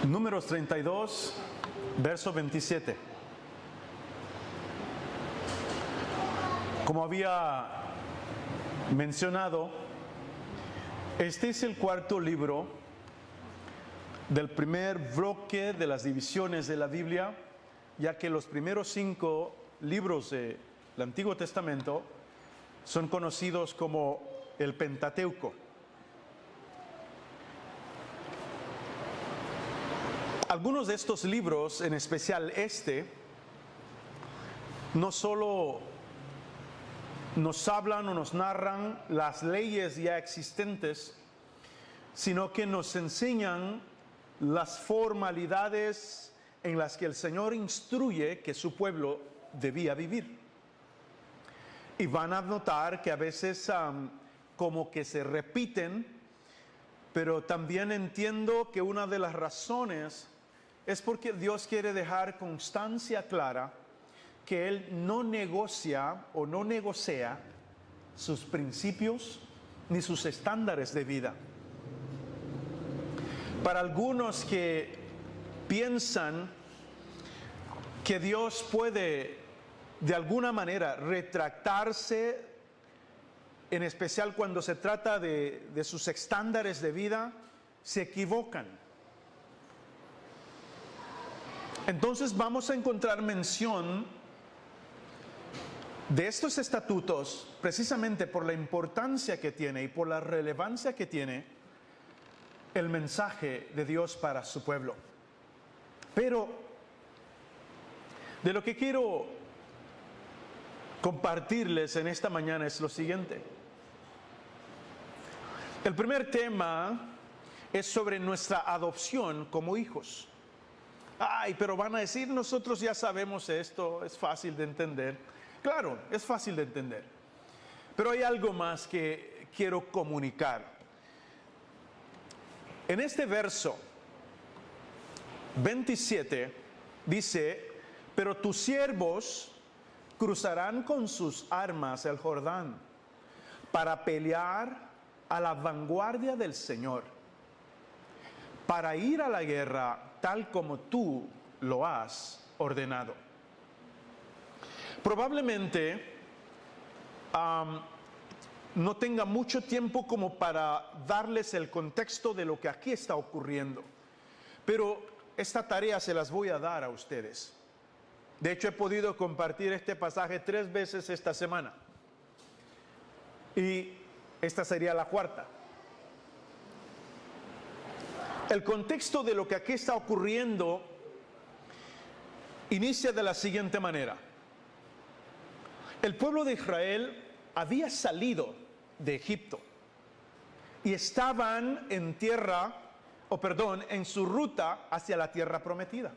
Números 32, verso 27. Como había mencionado, este es el cuarto libro del primer bloque de las divisiones de la Biblia, ya que los primeros 5 libros del Antiguo Testamento son conocidos como el Pentateuco. Algunos de estos libros, en especial no solo nos hablan o nos narran las leyes ya existentes, sino que nos enseñan las formalidades en las que el Señor instruye que su pueblo debía vivir. Y van a notar que a veces como que se repiten, pero también entiendo que una de las razones es porque Dios quiere dejar constancia clara que Él no negocia o no negocia sus principios ni sus estándares de vida. Para algunos que piensan que Dios puede de alguna manera retractarse, en especial cuando se trata de sus estándares de vida, se equivocan. Entonces vamos a encontrar mención de estos estatutos precisamente por la importancia que tiene y por la relevancia que tiene el mensaje de Dios para su pueblo. Pero de lo que quiero compartirles en esta mañana es lo siguiente. El primer tema es sobre nuestra adopción como hijos. Pero van a decir, nosotros ya sabemos esto, es fácil de entender. Claro, es fácil de entender. Pero hay algo más que quiero comunicar. En este verso 27 dice, pero tus siervos cruzarán con sus armas el Jordán para pelear a la vanguardia del Señor, para ir a la guerra tal como tú lo has ordenado. Probablemente no tenga mucho tiempo como para darles el contexto de lo que aquí está ocurriendo, pero esta tarea se las voy a dar a ustedes. De hecho, he podido compartir este pasaje 3 veces esta semana y esta sería la cuarta. El contexto de lo que aquí está ocurriendo inicia de la siguiente manera. El pueblo de Israel había salido de Egipto y estaban en su ruta hacia la tierra prometida.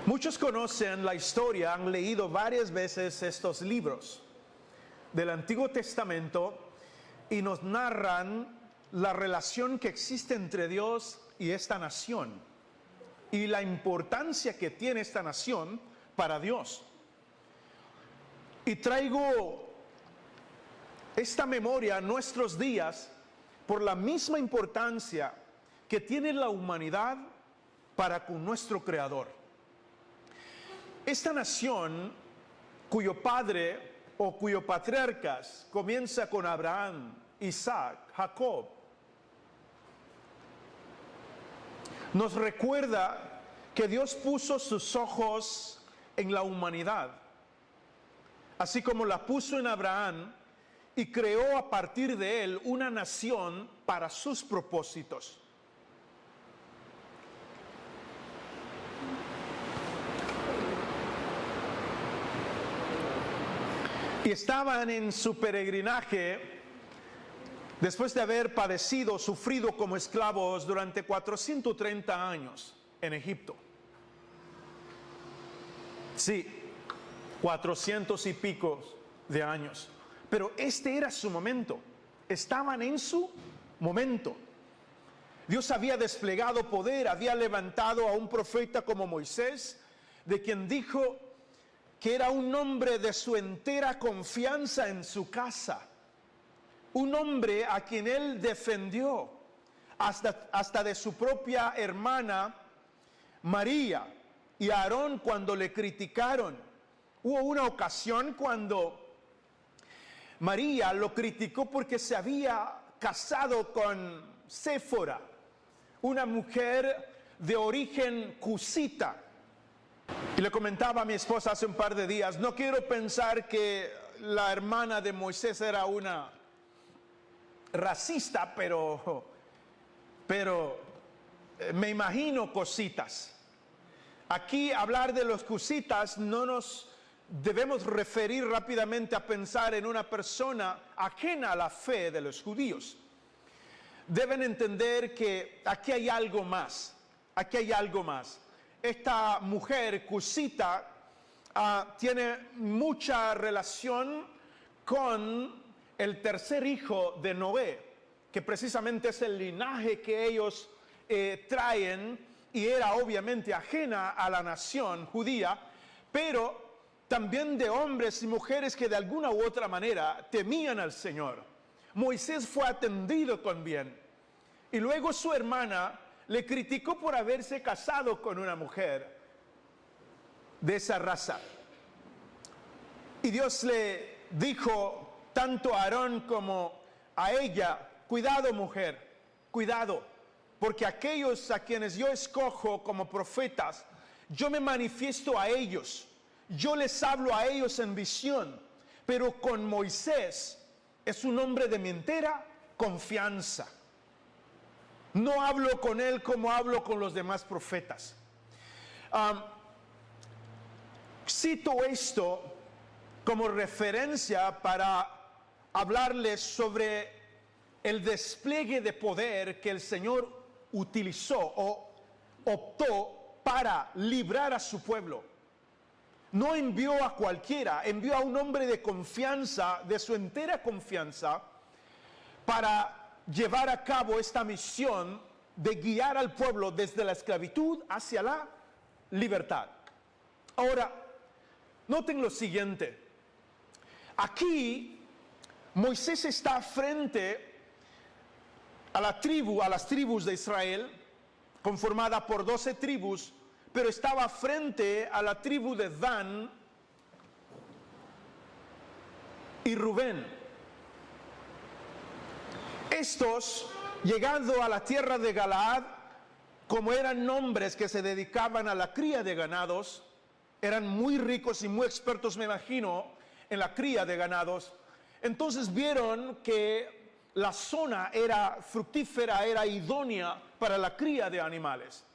Muchos conocen la historia, han leído varias veces estos libros del Antiguo Testamento y nos narran la relación que existe entre Dios y esta nación y la importancia que tiene esta nación para Dios. Y traigo esta memoria a nuestros días por la misma importancia que tiene la humanidad para con nuestro Creador. Esta nación cuyo padre o cuyo patriarcas comienza con Abraham, Isaac, Jacob, nos recuerda que Dios puso sus ojos en la humanidad, así como la puso en Abraham, y creó a partir de él una nación para sus propósitos. Y estaban en su peregrinaje después de haber sufrido como esclavos durante 430 años en Egipto. Sí, 400 y pico de años. Pero este era su momento. Estaban en su momento. Dios había desplegado poder, había levantado a un profeta como Moisés, de quien dijo que era un hombre de su entera confianza en su casa. Un hombre a quien él defendió, hasta de su propia hermana María y Aarón cuando le criticaron. Hubo una ocasión cuando María lo criticó porque se había casado con Séfora, una mujer de origen cusita. Y le comentaba a mi esposa hace un par de días, no quiero pensar que la hermana de Moisés era una racista, pero me imagino cositas. Aquí hablar de los cusitas no nos debemos referir rápidamente a pensar en una persona ajena a la fe de los judíos. Deben entender que aquí hay algo más, aquí hay algo más. Esta mujer cusita tiene mucha relación con el tercer hijo de Noé, que precisamente es el linaje que ellos traen, y era obviamente ajena a la nación judía, pero también de hombres y mujeres que de alguna u otra manera temían al Señor. Moisés fue atendido con bien, y luego su hermana le criticó por haberse casado con una mujer de esa raza. Y Dios le dijo tanto a Aarón como a ella, cuidado mujer, cuidado, porque aquellos a quienes yo escojo como profetas, yo me manifiesto a ellos, yo les hablo a ellos en visión, pero con Moisés es un hombre de mi entera confianza. No hablo con él como hablo con los demás profetas. Cito esto como referencia para hablarles sobre el despliegue de poder que el Señor utilizó o optó para librar a su pueblo. No envió a cualquiera, envió a un hombre de confianza, de su entera confianza, para llevar a cabo esta misión de guiar al pueblo desde la esclavitud hacia la libertad. Ahora, noten lo siguiente. Aquí Moisés está frente a las tribus de Israel, conformada por 12 tribus, pero estaba frente a la tribu de Dan y Rubén. Estos, llegando a la tierra de Galaad, como eran hombres que se dedicaban a la cría de ganados, eran muy ricos y muy expertos, me imagino, en la cría de ganados. Entonces vieron que la zona era fructífera, era idónea para la cría de animales.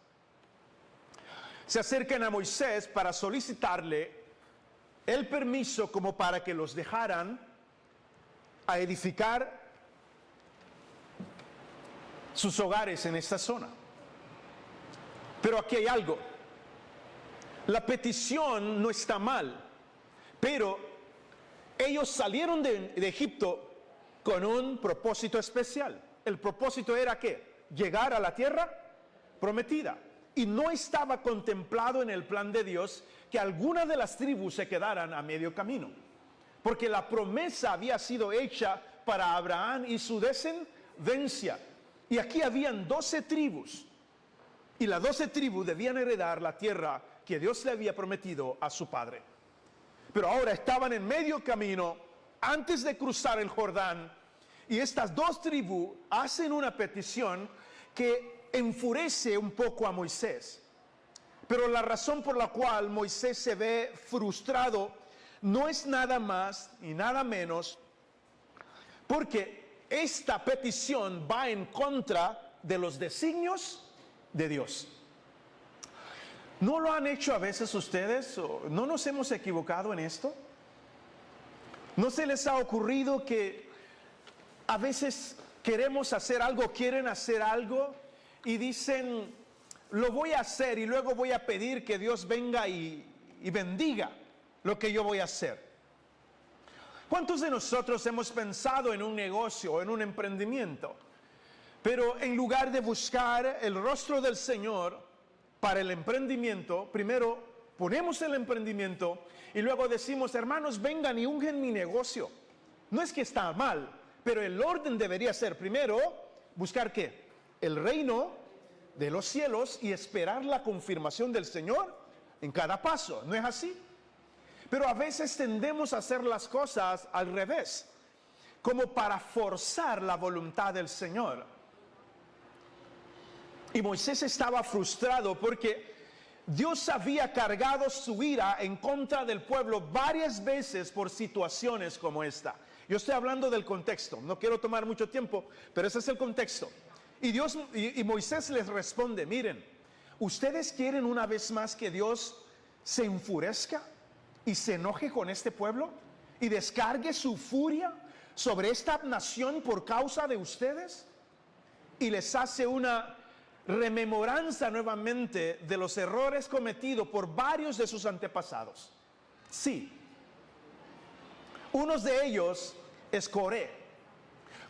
Se acercan a Moisés para solicitarle el permiso como para que los dejaran a edificar sus hogares en esta zona. Pero aquí hay algo. La petición no está mal, pero ellos salieron de Egipto con un propósito especial. El propósito era ¿qué? Llegar a la tierra prometida. Y no estaba contemplado en el plan de Dios que alguna de las tribus se quedaran a medio camino, porque la promesa había sido hecha para Abraham y su descendencia. Y aquí habían 12 tribus, y las 12 tribus debían heredar la tierra que Dios le había prometido a su padre. Pero ahora estaban en medio camino, antes de cruzar el Jordán, y estas 2 tribus hacen una petición que enfurece un poco a Moisés. Pero la razón por la cual Moisés se ve frustrado no es nada más y nada menos porque esta petición va en contra de los designios de Dios. ¿No lo han hecho a veces ustedes? ¿O no nos hemos equivocado en esto? ¿No se les ha ocurrido que a veces queremos hacer algo, quieren hacer algo y dicen, lo voy a hacer y luego voy a pedir que Dios venga y bendiga lo que yo voy a hacer? ¿Cuántos de nosotros hemos pensado en un negocio o en un emprendimiento, pero en lugar de buscar el rostro del Señor para el emprendimiento, primero ponemos el emprendimiento y luego decimos, hermanos, vengan y ungen mi negocio? No es que está mal, pero el orden debería ser primero buscar ¿qué? el reino de los cielos y esperar la confirmación del Señor en cada paso. ¿No es así? Pero a veces tendemos a hacer las cosas al revés, como para forzar la voluntad del Señor. Y Moisés estaba frustrado porque Dios había cargado su ira en contra del pueblo varias veces por situaciones como esta. Yo estoy hablando del contexto, no quiero tomar mucho tiempo, pero ese es el contexto. Y Moisés les responde, miren, ¿ustedes quieren una vez más que Dios se enfurezca y se enoje con este pueblo y descargue su furia sobre esta nación por causa de ustedes? Y les hace una rememoranza nuevamente de los errores cometidos por varios de sus antepasados. Sí, uno de ellos es Coré.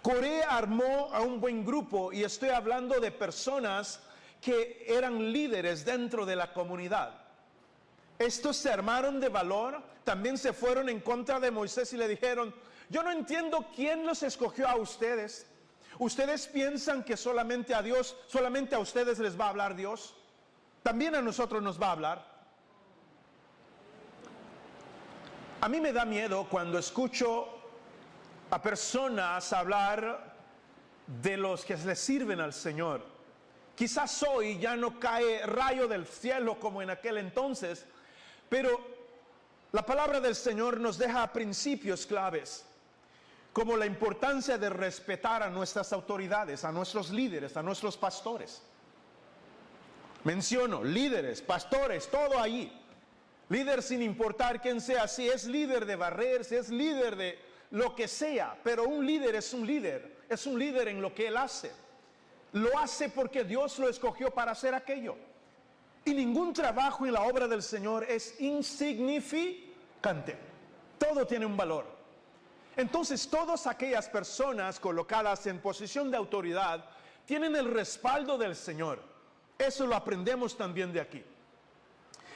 Coré armó a un buen grupo, y estoy hablando de personas que eran líderes dentro de la comunidad. Estos se armaron de valor, también se fueron en contra de Moisés y le dijeron, yo no entiendo quién los escogió a ustedes. ¿Ustedes piensan que solamente a Dios, solamente a ustedes les va a hablar Dios? También a nosotros nos va a hablar. A mí me da miedo cuando escucho a personas hablar de los que les sirven al Señor. Quizás hoy ya no cae rayo del cielo como en aquel entonces, pero la palabra del Señor nos deja principios claves, como la importancia de respetar a nuestras autoridades, a nuestros líderes, a nuestros pastores. Menciono líderes, pastores, todo ahí. Líder sin importar quién sea, si es líder de barrer, si es líder de lo que sea, pero un líder es un líder en lo que él hace. Lo hace porque Dios lo escogió para hacer aquello. Y ningún trabajo en la obra del Señor es insignificante. Todo tiene un valor. Entonces, todas aquellas personas colocadas en posición de autoridad tienen el respaldo del Señor. Eso lo aprendemos también de aquí.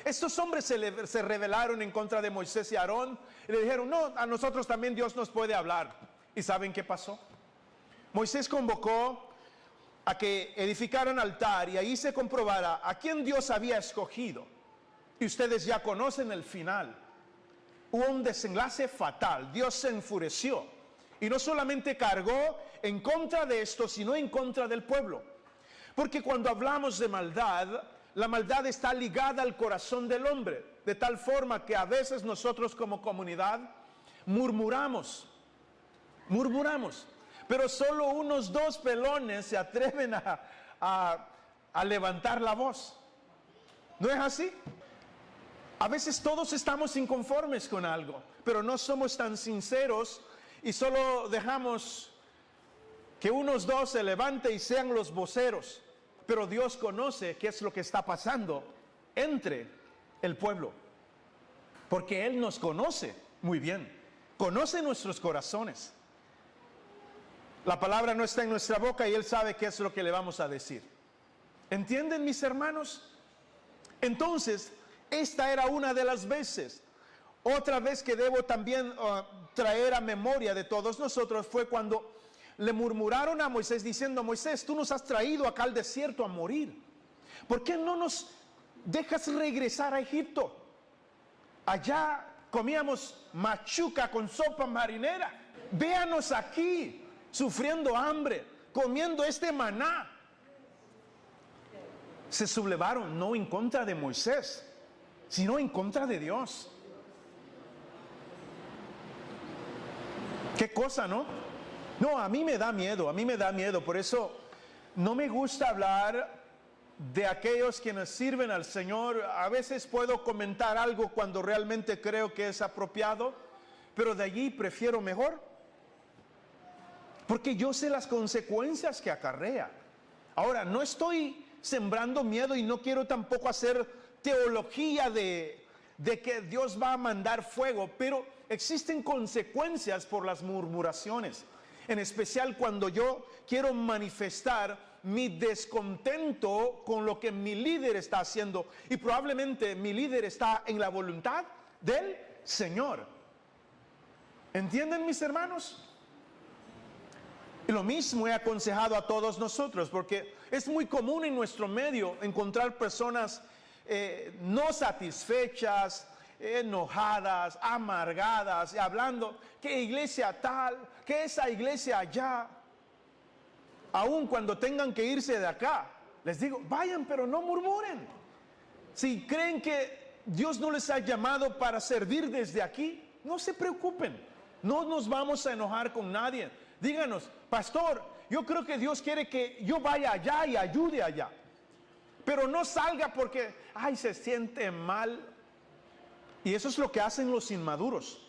Estos hombres se rebelaron en contra de Moisés y Aarón y le dijeron, no, a nosotros también Dios nos puede hablar. ¿Y saben qué pasó? Moisés convocó a que edificaran altar y ahí se comprobara a quién Dios había escogido. Y ustedes ya conocen el final. Hubo un desenlace fatal. Dios se enfureció y no solamente cargó en contra de esto, sino en contra del pueblo. Porque cuando hablamos de maldad, la maldad está ligada al corazón del hombre, de tal forma que a veces nosotros como comunidad murmuramos, pero solo unos dos pelones se atreven a levantar la voz. ¿No es así? A veces todos estamos inconformes con algo, pero no somos tan sinceros y solo dejamos que unos dos se levanten y sean los voceros. Pero Dios conoce qué es lo que está pasando entre el pueblo, porque Él nos conoce muy bien, conoce nuestros corazones. La palabra no está en nuestra boca y Él sabe qué es lo que le vamos a decir. ¿Entienden, mis hermanos? Entonces, esta era una de las veces. Otra vez que debo también traer a memoria de todos nosotros fue cuando le murmuraron a Moisés diciendo, Moisés, tú nos has traído acá al desierto a morir. ¿Por qué no nos dejas regresar a Egipto? Allá comíamos machuca con sopa marinera. Véanos aquí, sufriendo hambre, comiendo este maná. Se sublevaron no en contra de Moisés, sino en contra de Dios. ¿Qué cosa, no? No, a mí me da miedo, por eso no me gusta hablar de aquellos quienes sirven al Señor. A veces puedo comentar algo cuando realmente creo que es apropiado, pero de allí prefiero mejor, porque yo sé las consecuencias que acarrea. Ahora, no estoy sembrando miedo y no quiero tampoco hacer teología de que Dios va a mandar fuego, pero existen consecuencias por las murmuraciones, en especial cuando yo quiero manifestar mi descontento con lo que mi líder está haciendo, y probablemente mi líder está en la voluntad del Señor. ¿Entienden, mis hermanos? Y lo mismo he aconsejado a todos nosotros, porque es muy común en nuestro medio encontrar personas no satisfechas, enojadas, amargadas, y hablando que iglesia tal, que esa iglesia allá. Aun cuando tengan que irse de acá, les digo, vayan, pero no murmuren. Si creen que Dios no les ha llamado para servir desde aquí, no se preocupen. No nos vamos a enojar con nadie. Díganos, pastor, yo creo que Dios quiere que yo vaya allá y ayude allá. Pero no salga porque, ay, se siente mal. Y eso es lo que hacen los inmaduros.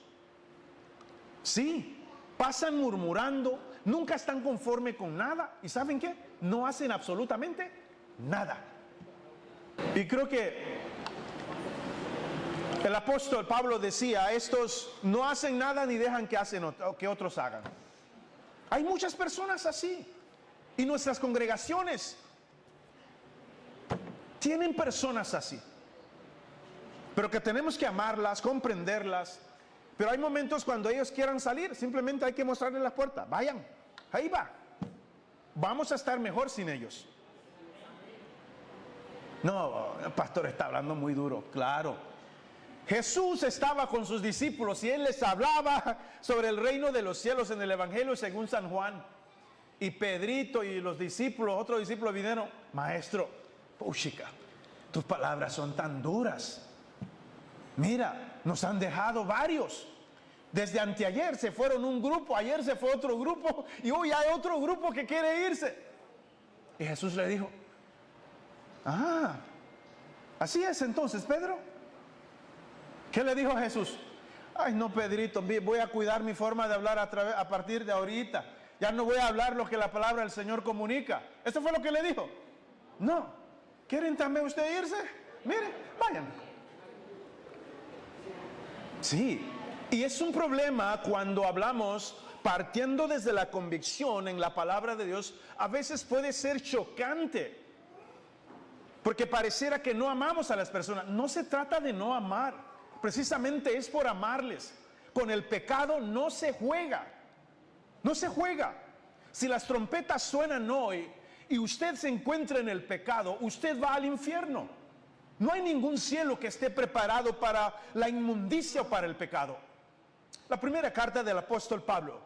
Sí, pasan murmurando, nunca están conforme con nada. ¿Y saben qué? No hacen absolutamente nada. Y creo que el apóstol Pablo decía, estos no hacen nada ni dejan que otros hagan. Hay muchas personas así. Y nuestras congregaciones tienen personas así. Pero que tenemos que amarlas, comprenderlas. Pero hay momentos cuando ellos quieran salir, simplemente hay que mostrarles la puerta. Vayan, ahí va. Vamos a estar mejor sin ellos. No, el pastor está hablando muy duro, claro. Jesús estaba con sus discípulos y Él les hablaba sobre el reino de los cielos en el Evangelio según San Juan. Y Pedrito y los discípulos, otros discípulos vinieron, maestro, puchica, tus palabras son tan duras. Mira, nos han dejado varios. Desde anteayer se fueron un grupo, ayer se fue otro grupo y hoy hay otro grupo que quiere irse. Y Jesús le dijo, así es entonces, Pedro. ¿Qué le dijo Jesús? Ay, no, Pedrito, voy a cuidar mi forma de hablar a partir de ahorita. Ya no voy a hablar lo que la palabra del Señor comunica. ¿Eso fue lo que le dijo? No. ¿Quieren también usted irse? Mire, vayan. Sí, y es un problema cuando hablamos partiendo desde la convicción en la palabra de Dios. A veces puede ser chocante, porque pareciera que no amamos a las personas. No se trata de no amar, precisamente es por amarles. Con el pecado no se juega, no se juega. Si las trompetas suenan hoy y usted se encuentra en el pecado, usted va al infierno. No hay ningún cielo que esté preparado para la inmundicia o para el pecado. La primera carta del apóstol Pablo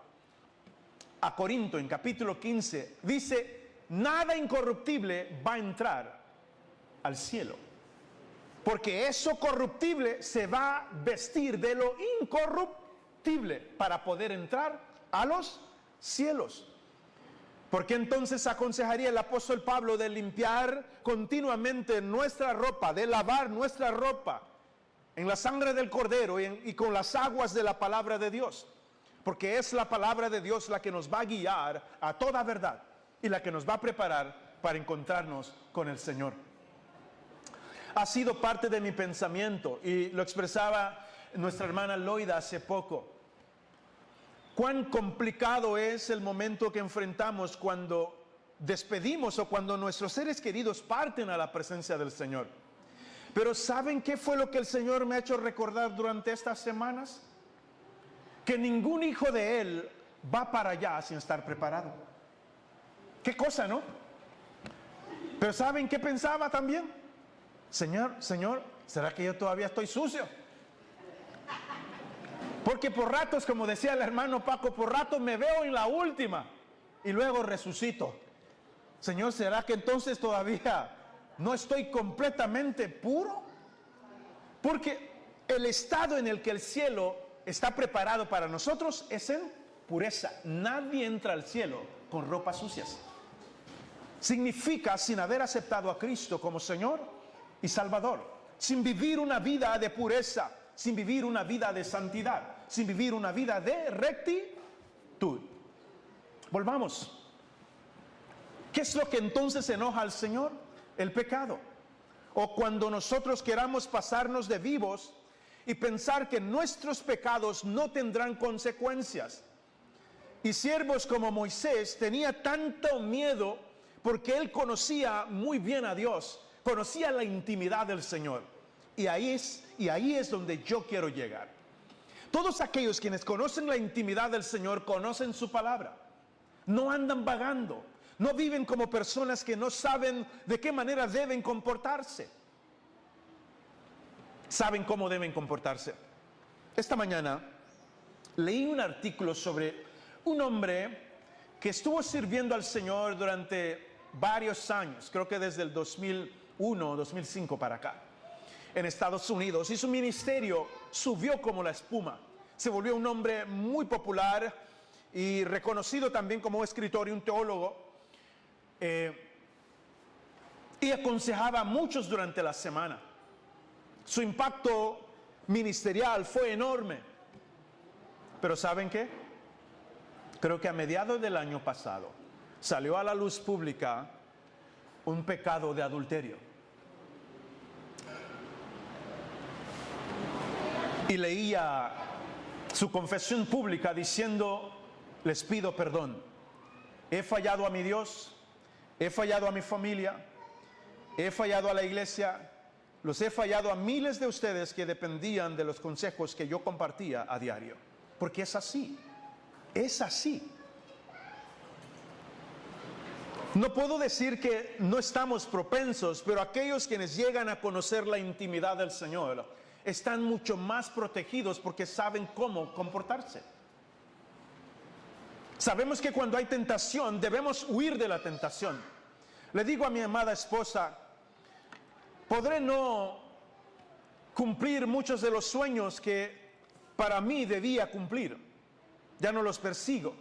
a Corinto, en capítulo 15, dice, nada incorruptible va a entrar al cielo, porque eso corruptible se va a vestir de lo incorruptible para poder entrar a los cielos. ¿Por qué entonces aconsejaría el apóstol Pablo de limpiar continuamente nuestra ropa, de lavar nuestra ropa en la sangre del Cordero y con las aguas de la palabra de Dios? Porque es la palabra de Dios la que nos va a guiar a toda verdad y la que nos va a preparar para encontrarnos con el Señor. Ha sido parte de mi pensamiento y lo expresaba nuestra hermana Loida hace poco. Cuán complicado es el momento que enfrentamos cuando despedimos o cuando nuestros seres queridos parten a la presencia del Señor. Pero ¿saben qué fue lo que el Señor me ha hecho recordar durante estas semanas? Que ningún hijo de Él va para allá sin estar preparado. ¿Qué cosa, no? Pero ¿saben qué pensaba también? Señor, ¿será que yo todavía estoy sucio? Porque por ratos, como decía el hermano Paco, por ratos me veo en la última y luego resucito. Señor, ¿será que entonces todavía no estoy completamente puro? Porque el estado en el que el cielo está preparado para nosotros es en pureza. Nadie entra al cielo con ropas sucias. Significa sin haber aceptado a Cristo como Señor y Salvador, sin vivir una vida de pureza, sin vivir una vida de santidad, sin vivir una vida de rectitud. Volvamos. ¿Qué es lo que entonces enoja al Señor? El pecado. O cuando nosotros queramos pasarnos de vivos y pensar que nuestros pecados no tendrán consecuencias. Y siervos como Moisés tenía tanto miedo porque él conocía muy bien a Dios, conocía la intimidad del Señor. Y ahí es donde yo quiero llegar. Todos aquellos quienes conocen la intimidad del Señor conocen su palabra. no andan vagando, no viven como personas que no saben de qué manera deben comportarse. Saben cómo deben comportarse. Esta mañana leí un artículo sobre un hombre que estuvo sirviendo al Señor durante varios años, creo que desde el 2001 o 2005 para acá, en Estados Unidos, y su ministerio subió como la espuma. Se volvió un hombre muy popular y reconocido también como escritor y un teólogo, y aconsejaba a muchos durante la semana. Su impacto ministerial fue enorme. Pero ¿saben qué? Creo que a mediados del año pasado salió a la luz pública un pecado de adulterio. Y leía su confesión pública diciendo: les pido perdón. He fallado a mi Dios, he fallado a mi familia, he fallado a la iglesia, los he fallado a miles de ustedes que dependían de los consejos que yo compartía a diario. Porque es así, es así. No puedo decir que no estamos propensos, pero aquellos quienes llegan a conocer la intimidad del Señor están mucho más protegidos porque saben cómo comportarse. Sabemos que cuando hay tentación debemos huir de la tentación. Le digo a mi amada esposa: podré no cumplir muchos de los sueños que para mí debía cumplir. Ya no los persigo.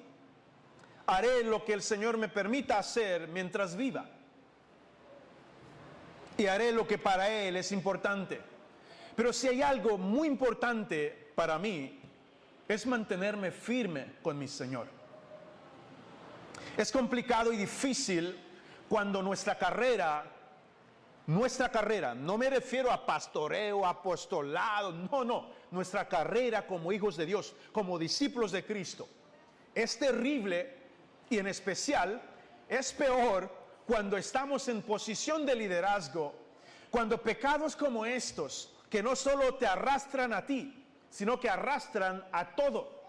Haré lo que el Señor me permita hacer mientras viva. Y haré lo que para Él es importante. Pero si hay algo muy importante para mí, es mantenerme firme con mi Señor. Es complicado y difícil cuando nuestra carrera, no me refiero a pastoreo, apostolado, no, nuestra carrera como hijos de Dios, como discípulos de Cristo, es terrible, y en especial es peor cuando estamos en posición de liderazgo, cuando pecados como estos, que no solo te arrastran a ti, sino que arrastran a todo.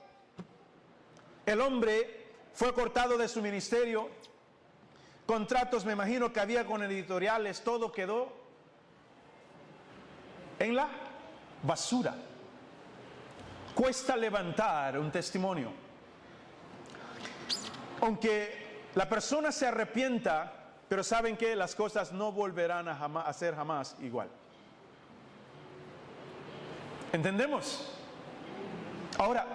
El hombre fue cortado de su ministerio, contratos me imagino que había con editoriales, todo quedó en la basura. Cuesta levantar un testimonio. Aunque la persona se arrepienta, pero saben que las cosas no volverán a ser jamás igual. ¿Entendemos? Ahora,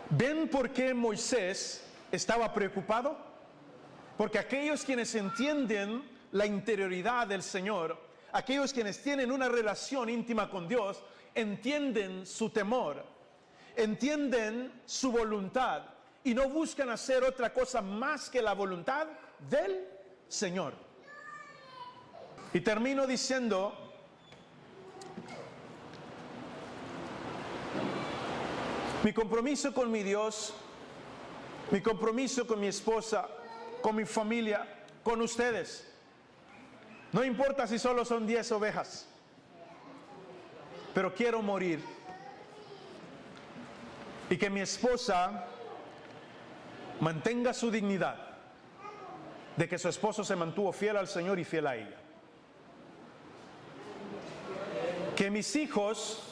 ¿ven por qué Moisés estaba preocupado? Porque aquellos quienes entienden la interioridad del Señor, aquellos quienes tienen una relación íntima con Dios, entienden su temor, entienden su voluntad y no buscan hacer otra cosa más que la voluntad del Señor. Y termino diciendo: mi compromiso con mi Dios, mi compromiso con mi esposa, con mi familia, con ustedes, no importa si solo son 10 ovejas, pero quiero morir y que mi esposa mantenga su dignidad de que su esposo se mantuvo fiel al Señor y fiel a ella. Que mis hijos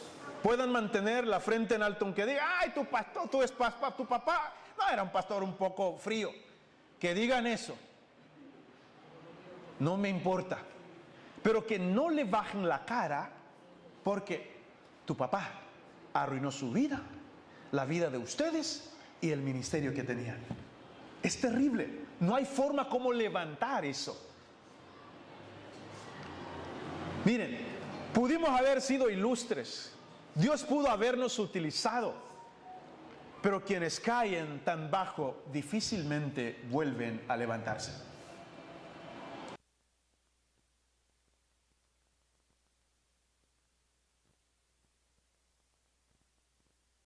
puedan mantener la frente en alto, aunque diga: ay, tu pastor, tu papá no era un pastor un poco frío. Que digan eso, no me importa, pero que no le bajen la cara porque tu papá arruinó su vida, la vida de ustedes y el ministerio que tenían. Es terrible, no hay forma como levantar eso. Miren, pudimos haber sido ilustres, Dios pudo habernos utilizado, pero quienes caen tan bajo difícilmente vuelven a levantarse.